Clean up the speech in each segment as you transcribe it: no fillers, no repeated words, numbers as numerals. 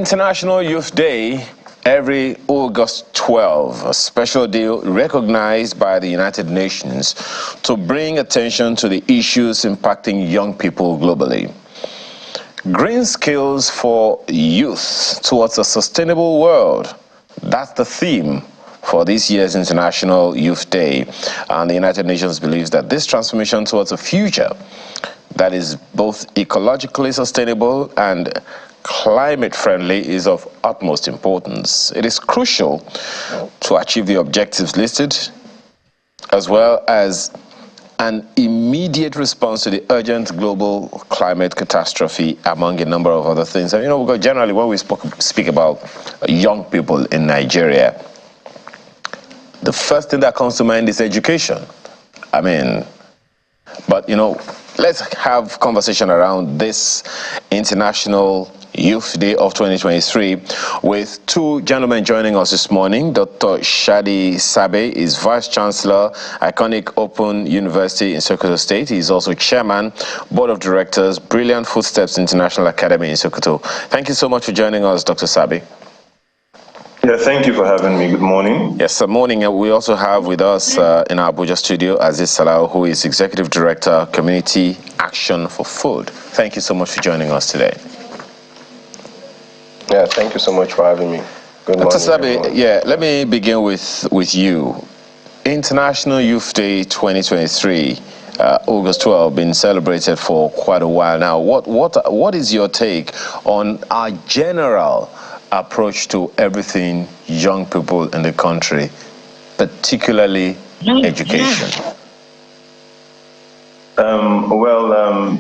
International Youth Day, every August 12, a special day recognized by the United Nations to bring attention to the issues impacting young people globally. Green skills for youth towards a sustainable world. That's the theme for this year's International Youth Day. And the United Nations believes that this transformation towards a future that is both ecologically sustainable and climate friendly is of utmost importance. It is crucial to achieve the objectives listed, as well as an immediate response to the urgent global climate catastrophe, among a number of other things. And you know, because generally when we speak about young people in Nigeria, the first thing that comes to mind is education. I mean, but you know, let's have conversation around this International Youth Day of 2023 with two gentlemen joining us this morning. Dr. Shadi Sabe is Vice Chancellor, Iconic Open University in Sokoto State. He is also Chairman, Board of Directors, Brilliant Footsteps International Academy in Sokoto. Thank you so much for joining us, Dr. Sabe. Yeah, thank you for having me. Good morning. Yes, good morning. We also have with us in our Abuja studio Aziz Salau, who is Executive Director, Community Action for Food. Thank you so much for joining us today. Yeah, thank you so much for having me. Good morning. Dr. Sabe, yeah, let me begin with you. International Youth Day 2023, August 12, been celebrated for quite a while now. What is your take on our general approach to everything young people in the country, particularly education?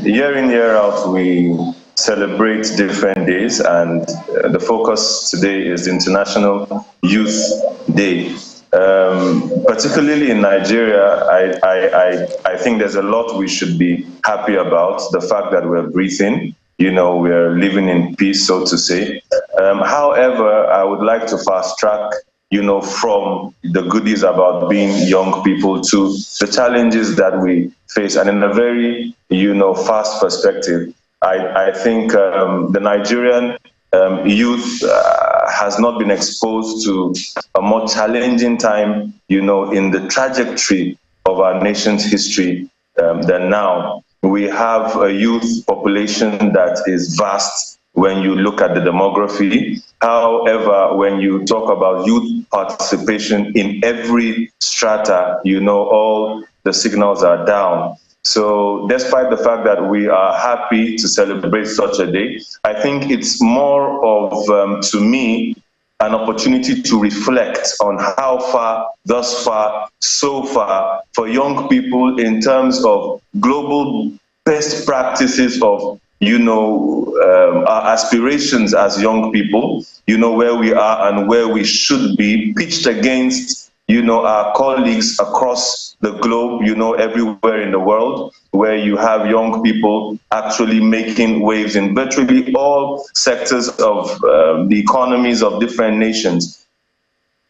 Year in, year out, we celebrate different days, and the focus today is International Youth Day. Particularly in Nigeria, I think there's a lot we should be happy about. The fact that we're breathing, you know, we're living in peace, so to say. However, I would like to fast track, you know, from the goodies about being young people to the challenges that we face. And in a very, you know, fast perspective, I think the Nigerian youth has not been exposed to a more challenging time, you know, in the trajectory of our nation's history than now. We have a youth population that is vast when you look at the demography. However, when you talk about youth participation in every strata, you know, all the signals are down. So despite the fact that we are happy to celebrate such a day, I think it's more of, to me, an opportunity to reflect on how far, thus far, so far, for young people in terms of global best practices of, you know, our aspirations as young people, you know, where we are and where we should be, pitched against, you know, our colleagues across the globe, you know, everywhere in the world, where you have young people actually making waves in virtually all sectors of the economies of different nations.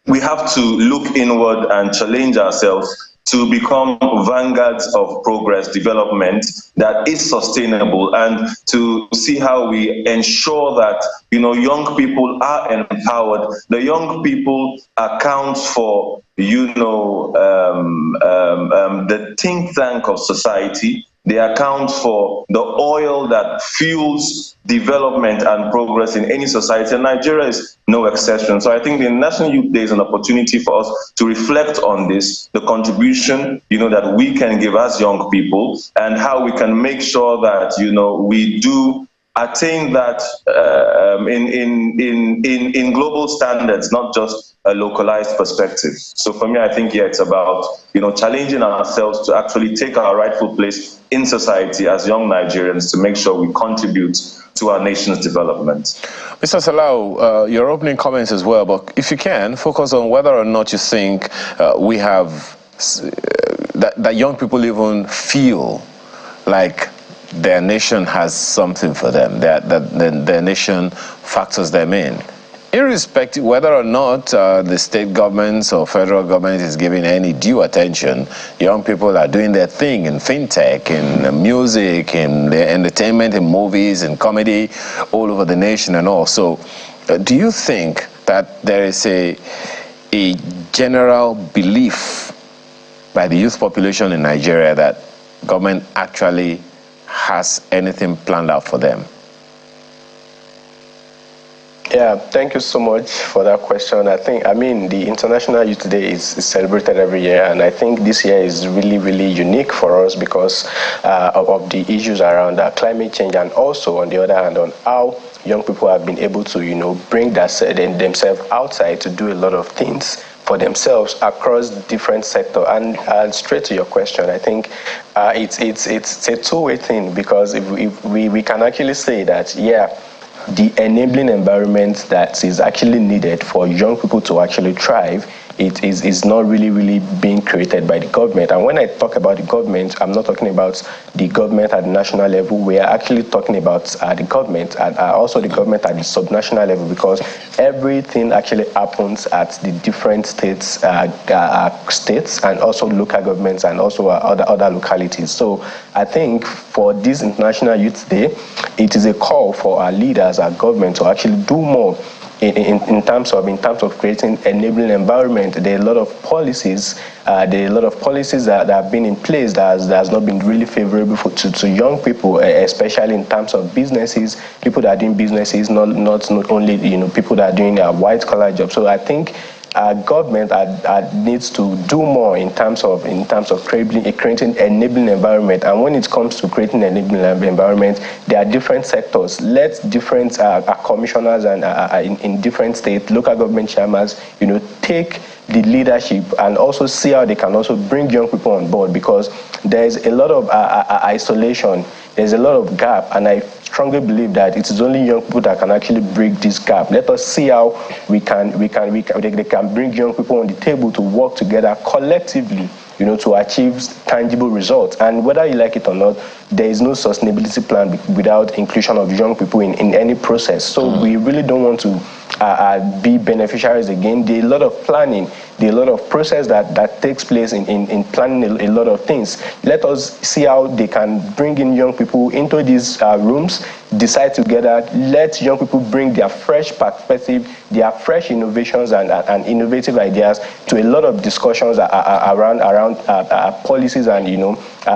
We have to look inward and challenge ourselves to become vanguards of progress, development that is sustainable, and to see how we ensure that, you know, young people are empowered. The young people account for, you know, the think tank of society. They account for the oil that fuels development and progress in any society, and Nigeria is no exception. So I think the National Youth Day is an opportunity for us to reflect on this, the contribution, you know, that we can give as young people, and how we can make sure that, you know, we do attain that in global standards, not just a localized perspective. So for me, I think, yeah, it's about, you know, challenging ourselves to actually take our rightful place in society as young Nigerians to make sure we contribute to our nation's development. Mr. Salau, your opening comments as well, but if you can, focus on whether or not you think we have, that young people even feel like their nation has something for them, that their nation factors them in. Irrespective whether or not the state governments or federal government is giving any due attention, young people are doing their thing in fintech, in music, in the entertainment, in movies, in comedy, all over the nation and all. So do you think that there is a general belief by the youth population in Nigeria that government actually has anything planned out for them? Yeah, thank you so much for that question. I mean, the International Youth Day is celebrated every year, and I think this year is really, really unique for us because of the issues around climate change, and also, on the other hand, on how young people have been able to, bring themselves outside to do a lot of things for themselves across different sectors. And straight to your question, I think it's a two-way thing, because if we can actually say that, yeah, the enabling environment that is actually needed for young people to actually thrive, it is not really being created by the government. And when I talk about the government, I'm not talking about the government at the national level. We are actually talking about the government, and also the government at the subnational level, because everything actually happens at the different states and also local governments, and also other localities. So I think for this International Youth Day, it is a call for our leaders, our government, to actually do more in terms of creating enabling environment. There are a lot of policies. That have been in place that has not been really favorable to young people, especially in terms of businesses, people that are doing businesses, not only people that are doing white collar jobs. So I think our government needs to do more in terms of creating enabling environment. And when it comes to creating enabling environment, there are different sectors. Let different commissioners and in different states, local government chairmen, take the leadership and also see how they can also bring young people on board, because there is a lot of isolation. There's a lot of gap, and I strongly believe that it is only young people that can actually break this gap. Let us see how they can bring young people on the table to work together collectively, to achieve tangible results. And whether you like it or not, there is no sustainability plan without inclusion of young people in any process. So we really don't want to be beneficiaries again. There is a lot of planning, there is a lot of process that takes place in planning a lot of things. Let us see how they can bring in young people into these rooms, decide together, let young people bring their fresh perspective, their fresh innovations and innovative ideas to a lot of discussions around policies and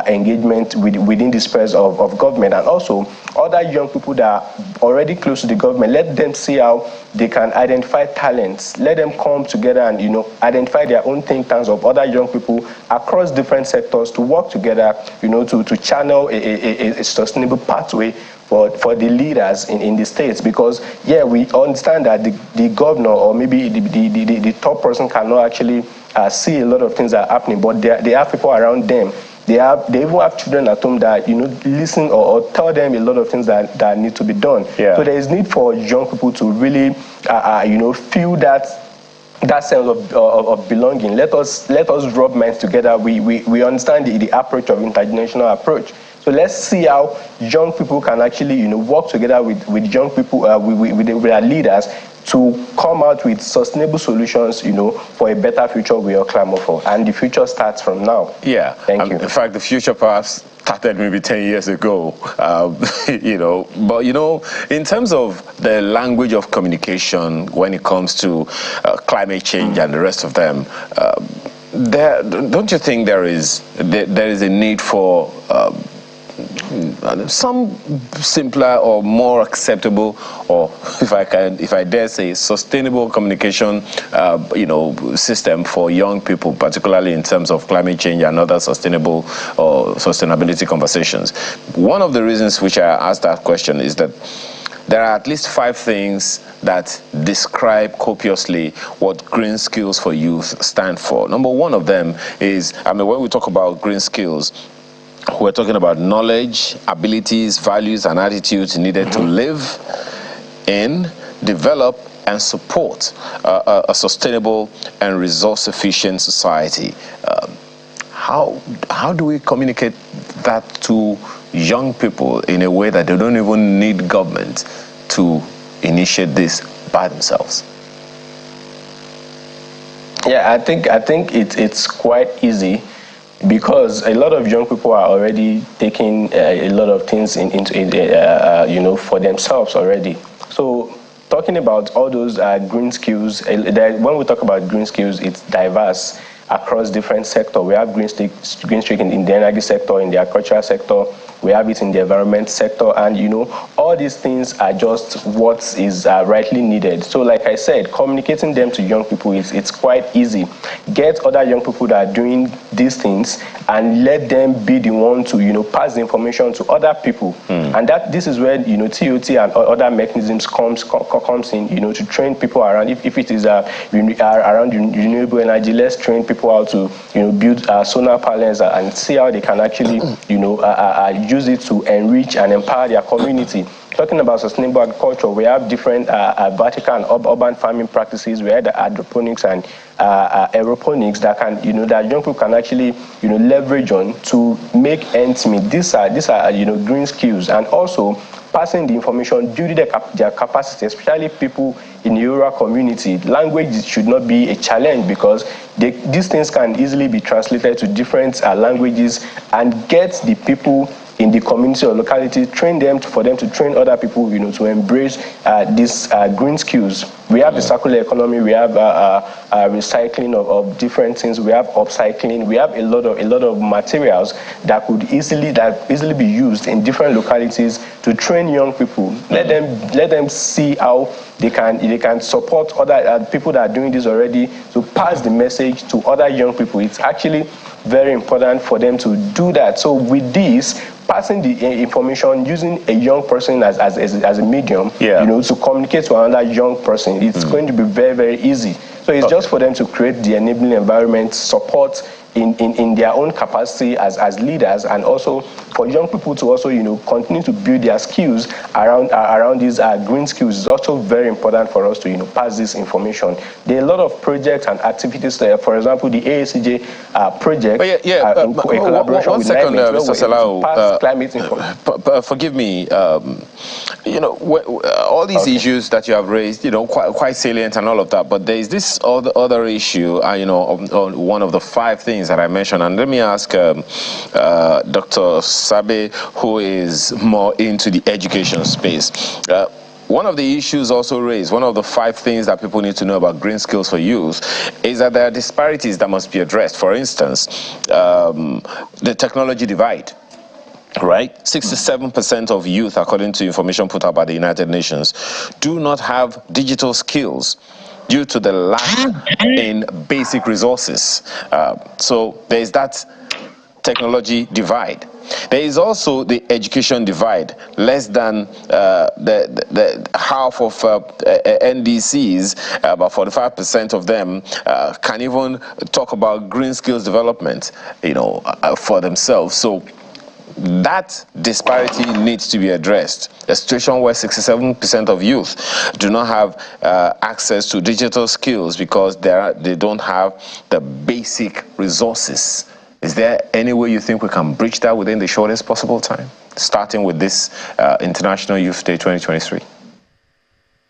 engagement within the spheres of government. And also other young people that are already close to the government, let them see how they can identify talents. Let them come together and identify their own think tanks of other young people across different sectors to work together, to channel a sustainable pathway for the leaders in the states. Because we understand that the governor or maybe the top person cannot actually see a lot of things that are happening, but they have people around them. They even have children at home that listen or tell them a lot of things that need to be done. Yeah. So there is need for young people to really feel that sense of belonging. Let us rub minds together. We understand the approach of intergenerational approach. So let's see how young people can actually work together with young people, with their leaders, to come out with sustainable solutions, for a better future we all clamor for. And the future starts from now. Yeah. Thank you. In fact, the future perhaps started maybe 10 years ago, But, in terms of the language of communication when it comes to climate change and the rest of them, don't you think there is a need for some simpler or more acceptable, or if I dare say, sustainable communication, system for young people, particularly in terms of climate change and other sustainable or sustainability conversations? One of the reasons which I asked that question is that there are at least 5 things that describe copiously what green skills for youth stand for. Number one of them is, when we talk about green skills, we're talking about knowledge, abilities, values, and attitudes needed to live in, develop, and support a sustainable and resource-efficient society. How do we communicate that to young people in a way that they don't even need government to initiate this by themselves? Yeah, I think it's quite easy, because a lot of young people are already taking a lot of things into for themselves already. So talking about all those green skills, when we talk about green skills, it's diverse across different sectors. We have green streak in the energy sector, in the agricultural sector. We have it in the environment sector, and all these things are just what is rightly needed. So like I said, communicating them to young people, it's quite easy. Get other young people that are doing these things and let them be the one to pass the information to other people. And this is where TOT and other mechanisms comes in, to train people around. If it is around renewable energy, let's train people how to build solar panels and see how they can actually use it to enrich and empower their community. Talking about sustainable agriculture, we have different vertical and urban farming practices. We have the hydroponics and aeroponics that can, that young people can actually, leverage on to make ends meet. These are green skills, and also passing the information due to their capacity, especially people in the rural community. Language should not be a challenge, because these things can easily be translated to different languages and get the people in the community or locality, train them for them to train other people, to embrace these green skills. We have the circular economy. We have recycling of different things. We have upcycling. We have a lot of materials that could easily be used in different localities to train young people. Let them see how they can support other people that are doing this already, to pass the message to other young people. It's actually very important for them to do that. So with this, passing the information using a young person as a medium, to communicate to another young person, it's going to be very, very easy. So it's just for them to create the enabling environment, support in their own capacity as leaders, and also for young people to also continue to build their skills around these green skills. Is also very important for us to pass this information. There are a lot of projects and activities there. For example, the AACJ project, in collaboration with NIMET, Mr. Salau, climate information. Forgive me. All these issues that you have raised, quite salient and all of that. But there is this other issue, on one of the 5 things that I mentioned. And let me ask Dr. Sabe, who is more into the education space. One of the issues also raised, one of the 5 things that people need to know about green skills for youth, is that there are disparities that must be addressed. For instance, the technology divide. Right? 67% of youth, according to information put out by the United Nations, do not have digital skills due to the lack in basic resources. So there is that technology divide. There is also the education divide. Less than the half of NDCs, about 45% of them, can even talk about green skills development, for themselves. So that disparity needs to be addressed. A situation where 67% of youth do not have access to digital skills because they don't have the basic resources. Is there any way you think we can breach that within the shortest possible time, starting with this International Youth Day 2023?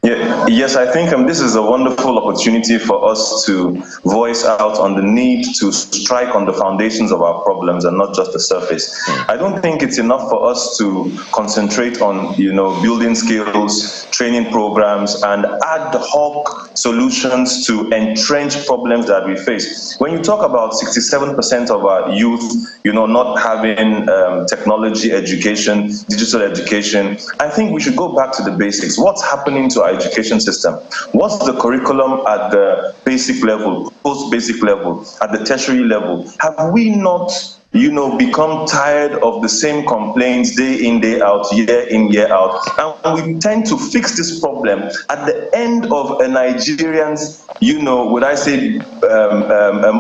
Yes, I think this is a wonderful opportunity for us to voice out on the need to strike on the foundations of our problems and not just the surface. I don't think it's enough for us to concentrate on, building skills, training programs, and ad hoc solutions to entrenched problems that we face. When you talk about 67% of our youth, not having technology education, digital education, I think we should go back to the basics. What's happening to our education system? What's the curriculum at the basic level, post-basic level, at the tertiary level? Have we not, become tired of the same complaints day in, day out, year in, year out? And we tend to fix this problem at the end of a Nigerian's, would I say,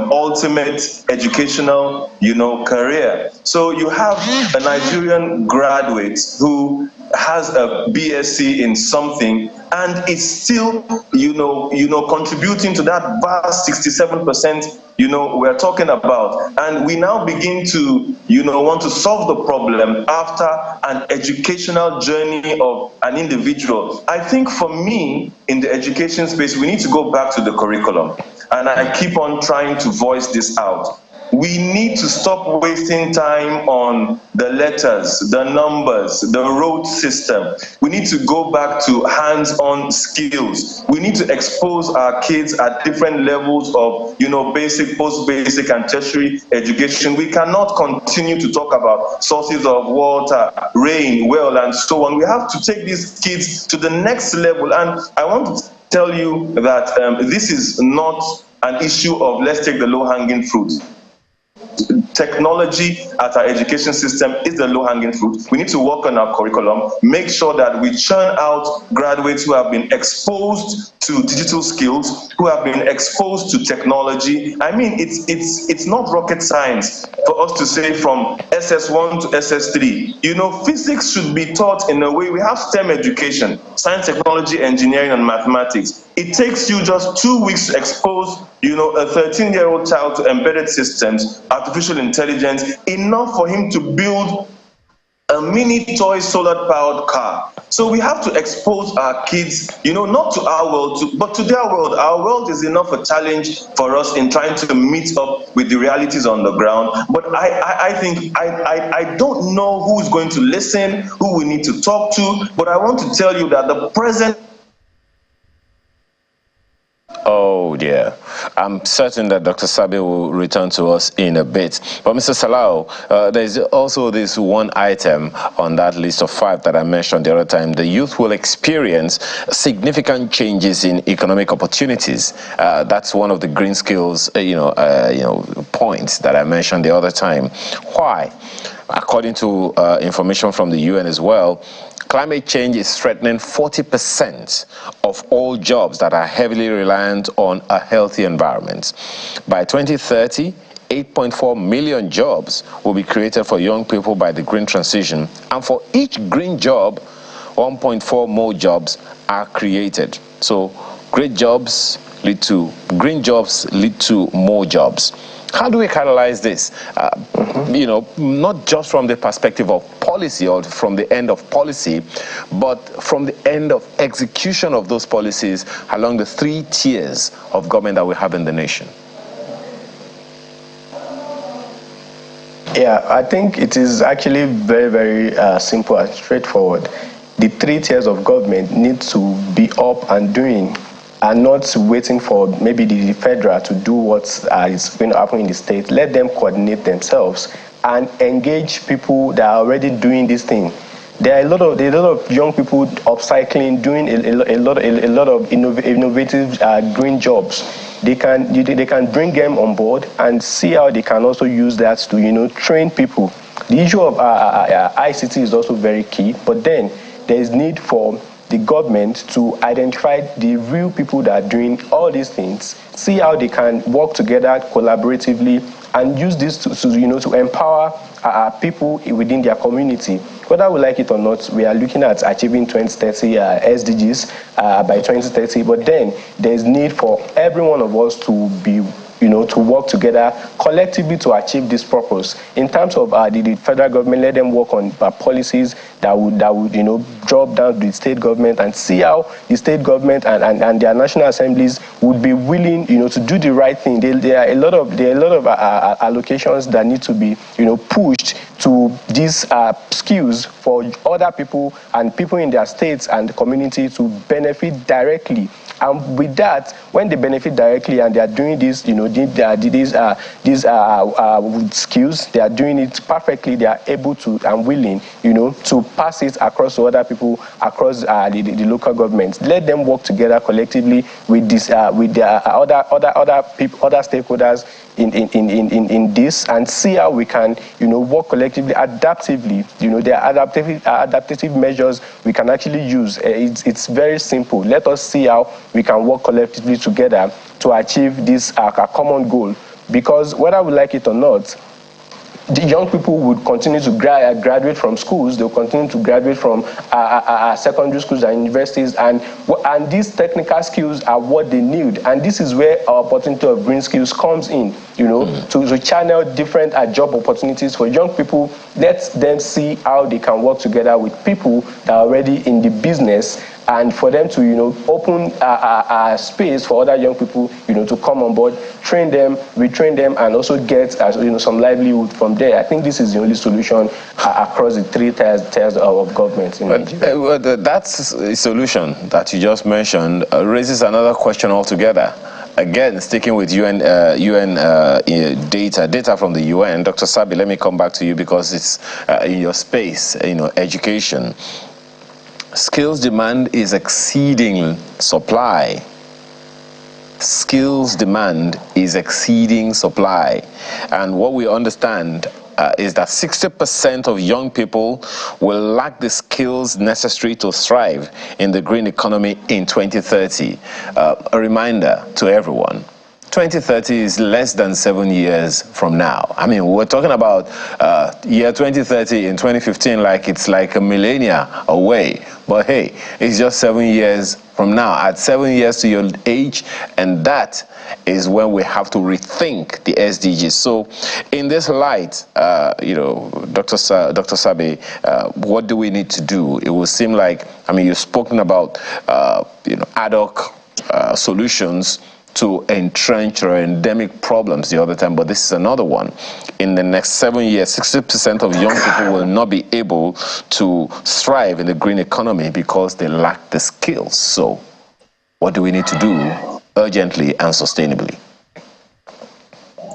ultimate educational, career. So you have a Nigerian graduate who has a BSc in something and is still, contributing to that vast 67%, we're talking about. And we now begin to, want to solve the problem after an educational journey of an individual. I think for me, in the education space, we need to go back to the curriculum. And I keep on trying to voice this out. We need to stop wasting time on the letters, the numbers, the road system. We need to go back to hands-on skills. We need to expose our kids at different levels of, basic, post-basic, and tertiary education. We cannot continue to talk about sources of water, rain, well, and so on. We have to take these kids to the next level. And I want to tell you that this is not an issue of let's take the low-hanging fruit. Technology at our education system is the low-hanging fruit. We need to work on our curriculum, make sure that we churn out graduates who have been exposed to digital skills, who have been exposed to technology. I mean, it's not rocket science for us to say from SS1 to SS3. Physics should be taught in a way. We have STEM education, science, technology, engineering, and mathematics. It takes you just 2 weeks to expose, a 13-year-old child to embedded systems, artificial intelligence, enough for him to build a mini toy solar-powered car. So we have to expose our kids, not to our world, but to their world. Our world is enough a challenge for us in trying to meet up with the realities on the ground. But I think I don't know who's going to listen, who we need to talk to, but I want to tell you that the present. Oh dear. I'm certain that Dr. Sabi will return to us in a bit. But Mr. Salau, there's also this one item on that list of 5 that I mentioned the other time. The youth will experience significant changes in economic opportunities. That's one of the green skills, points that I mentioned the other time. Why? According to information from the UN as well, climate change is threatening 40% of all jobs that are heavily reliant on a healthy environment. By 2030, 8.4 million jobs will be created for young people by the green transition, and for each green job, 1.4 more jobs are created. So green jobs lead to more jobs. How do we catalyze this? Not just from the perspective of policy or from the end of policy, but from the end of execution of those policies along the 3 tiers of government that we have in the nation. Yeah, I think it is actually very, very simple and straightforward. The 3 tiers of government need to be up and doing, and not waiting for maybe the federal to do what is going to happen in the state. Let them coordinate themselves and engage people that are already doing this thing. There are a lot of young people upcycling, doing a lot of innovative green jobs. They can bring them on board and see how they can also use that to train people. The issue of ICT is also very key, but then there is need for the government to identify the real people that are doing all these things, see how they can work together collaboratively, and use this to empower people within their community. Whether we like it or not, we are looking at achieving 2030 SDGs by 2030. But then there's need for every one of us to be to work together collectively to achieve this purpose. In terms of the federal government, let them work on policies that would drop down to the state government and see how the state government and their national assemblies would be willing, to do the right thing. There are a lot of allocations that need to be, pushed to these skills for other people and people in their states and the community to benefit directly. And with that, when they benefit directly and they are doing this, these skills, they are doing it perfectly. They are able to and willing, to pass it across to other people across the local governments. Let them work together collectively with this, with their other stakeholders in this, and see how we can, work collectively, adaptively. There are adaptive measures we can actually use. It's very simple. Let us see how we can work collectively together to achieve this common goal. Because whether we like it or not, the young people would continue to graduate from schools. They'll continue to graduate from secondary schools and universities, and these technical skills are what they need. And this is where our opportunity of green skills comes in, to channel different job opportunities for young people. Let them see how they can work together with people that are already in the business and for them to, open a space for other young people, to come on board, train them, retrain them, and also get, some livelihood from there. I think this is the only solution across the three tiers of government in Nigeria. That's a solution that you just mentioned raises another question altogether. Again, sticking with UN data from the UN, Dr. Sabi, let me come back to you because it's in your space, education. Skills demand is exceeding supply. Skills demand is exceeding supply. And what we understand is that 60% of young people will lack the skills necessary to thrive in the green economy in 2030. A reminder to everyone, 2030 is less than 7 years from now. I mean, we're talking about year 2030 in 2015 like it's like a millennia away. But hey, it's just 7 years from now. Add 7 years to your age, and that is when we have to rethink the SDGs. So in this light, Dr. Sabi, what do we need to do? It will seem like, I mean, you've spoken about, ad hoc solutions to entrench or endemic problems the other time, but this is another one. In the next 7 years, 60% of young people will not be able to thrive in the green economy because they lack the skills. So what do we need to do urgently and sustainably?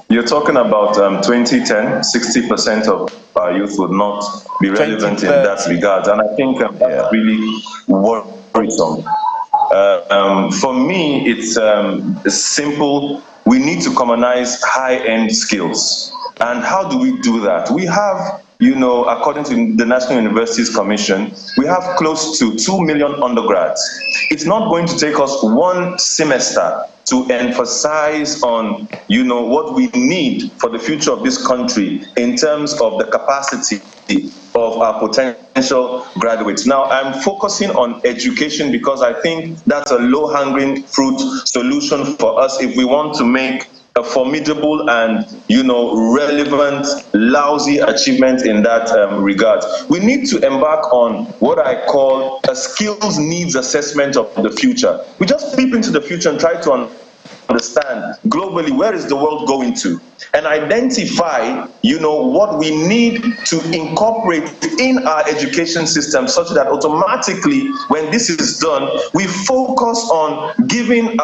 You're talking about 2010, 60% of our youth would not be relevant in that regard. And I think that's really worrisome. For me, it's simple. We need to commonize high-end skills. And how do we do that? We have, according to the National Universities Commission, we have close to 2 million undergrads. It's not going to take us one semester to emphasize on, what we need for the future of this country in terms of the capacity of our potential graduates. Now, I'm focusing on education because I think that's a low-hanging fruit solution for us if we want to make a formidable and, relevant, lousy achievement in that regard. We need to embark on what I call a skills needs assessment of the future. We just peep into the future and try to understand globally where is the world going to, and identify, what we need to incorporate in our education system such that automatically, when this is done, we focus on giving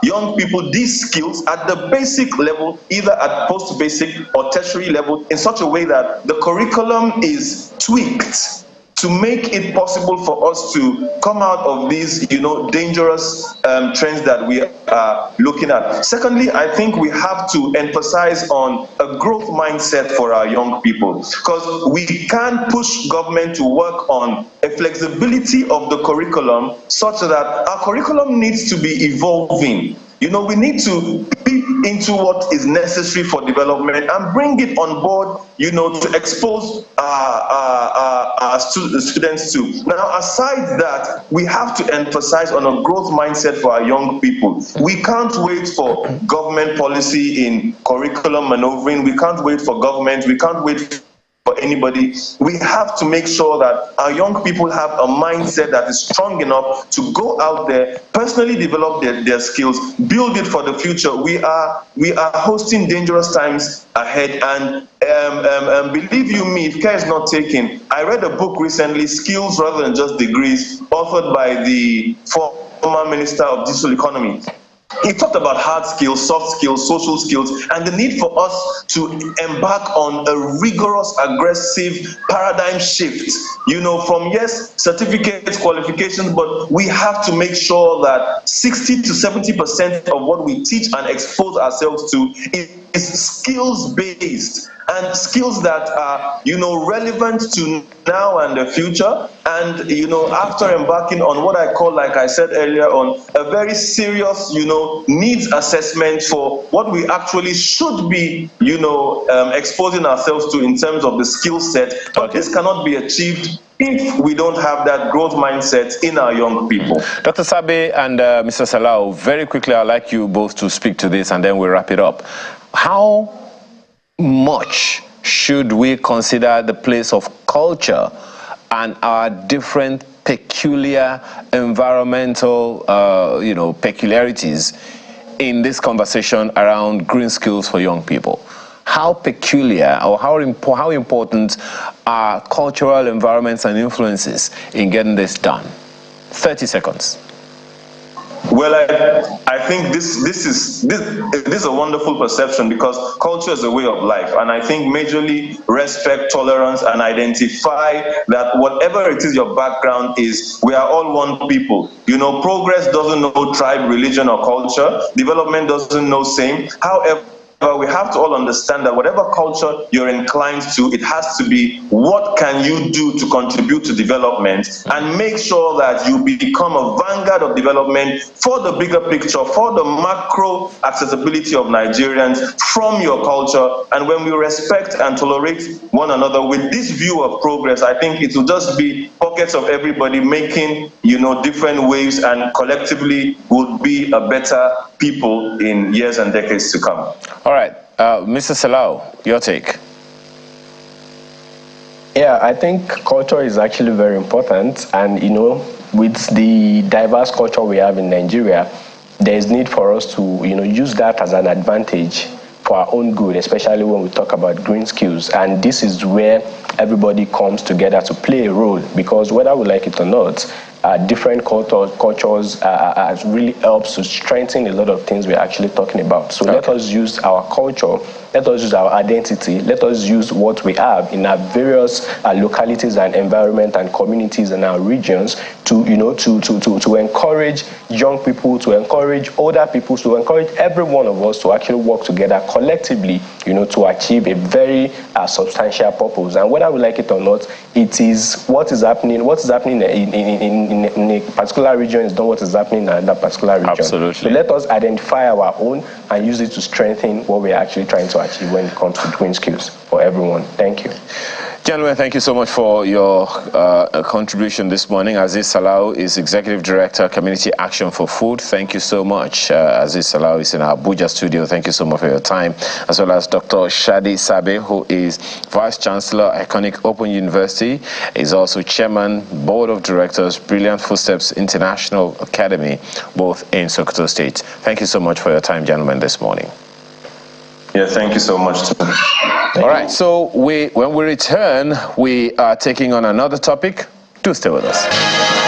young people these skills at the basic level, either at post-basic or tertiary level, in such a way that the curriculum is tweaked to make it possible for us to come out of these, dangerous trends that we are looking at. Secondly, I think we have to emphasize on a growth mindset for our young people, because we can't push government to work on a flexibility of the curriculum such that our curriculum needs to be evolving. We need to peep into what is necessary for development and bring it on board, to expose our students to. Now, aside that, we have to emphasize on a growth mindset for our young people. We can't wait for government policy in curriculum maneuvering. We can't wait for government. We can't wait for anybody. We have to make sure that our young people have a mindset that is strong enough to go out there, personally develop their skills, build it for the future. We are hosting dangerous times ahead, and believe you me, if care is not taken, I read a book recently, Skills Rather Than Just Degrees, authored by the former Minister of Digital Economy. He talked about hard skills, soft skills, social skills, and the need for us to embark on a rigorous, aggressive paradigm shift, from certificates, qualifications, but we have to make sure that 60 to 70% of what we teach and expose ourselves to is skills-based, and skills that are, relevant to now and the future. And, after embarking on what I call, like I said earlier, on a very serious, needs assessment for what we actually should be, exposing ourselves to in terms of the skill set. But this cannot be achieved if we don't have that growth mindset in our young people. Dr. Sabi and Mr. Salau, very quickly, I'd like you both to speak to this and then we'll wrap it up. How much should we consider the place of culture and our different peculiar environmental, peculiarities in this conversation around green skills for young people. How peculiar or how important are cultural environments and influences in getting this done? 30 seconds. Well, I think this is a wonderful perception, because culture is a way of life, and I think majorly respect, tolerance, and identify that whatever it is your background is, we are all one people. Progress doesn't know tribe, religion, or culture. Development doesn't know same. However, we have to all understand that whatever culture you're inclined to, it has to be what can you do to contribute to development, and make sure that you become a vanguard of development for the bigger picture, for the macro accessibility of Nigerians from your culture. And when we respect and tolerate one another with this view of progress, I think it will just be pockets of everybody making, different waves, and collectively would be a better people in years and decades to come. All right, Mr. Salau, your take. Yeah, I think culture is actually very important, and with the diverse culture we have in Nigeria, there is need for us to use that as an advantage for our own good, especially when we talk about green skills. And this is where everybody comes together to play a role, because whether we like it or not, different cultures really helps to strengthen a lot of things we're actually talking about. So let us use our culture, let us use our identity, let us use what we have in our various localities and environment and communities in our regions to encourage young people, to encourage older people, to encourage every one of us to actually work together collectively, to achieve a very substantial purpose. And whether we like it or not, it is what is happening in a particular region is not what is happening in that particular region. Absolutely. So let us identify our own and use it to strengthen what we're actually trying to achieve when it comes to green skills for everyone. Thank you. Gentlemen, thank you so much for your contribution this morning. Aziz Salau is Executive Director, Community Action for Food. Thank you so much. Aziz Salau is in our Abuja studio. Thank you so much for your time. As well as Dr. Shadi Sabe, who is Vice Chancellor, Iconic Open University, is also Chairman, Board of Directors, Brilliant Footsteps International Academy, both in Sokoto State. Thank you so much for your time, gentlemen, this morning. Yeah, thank you so much. All right, so when we return, we are taking on another topic. Do stay with us.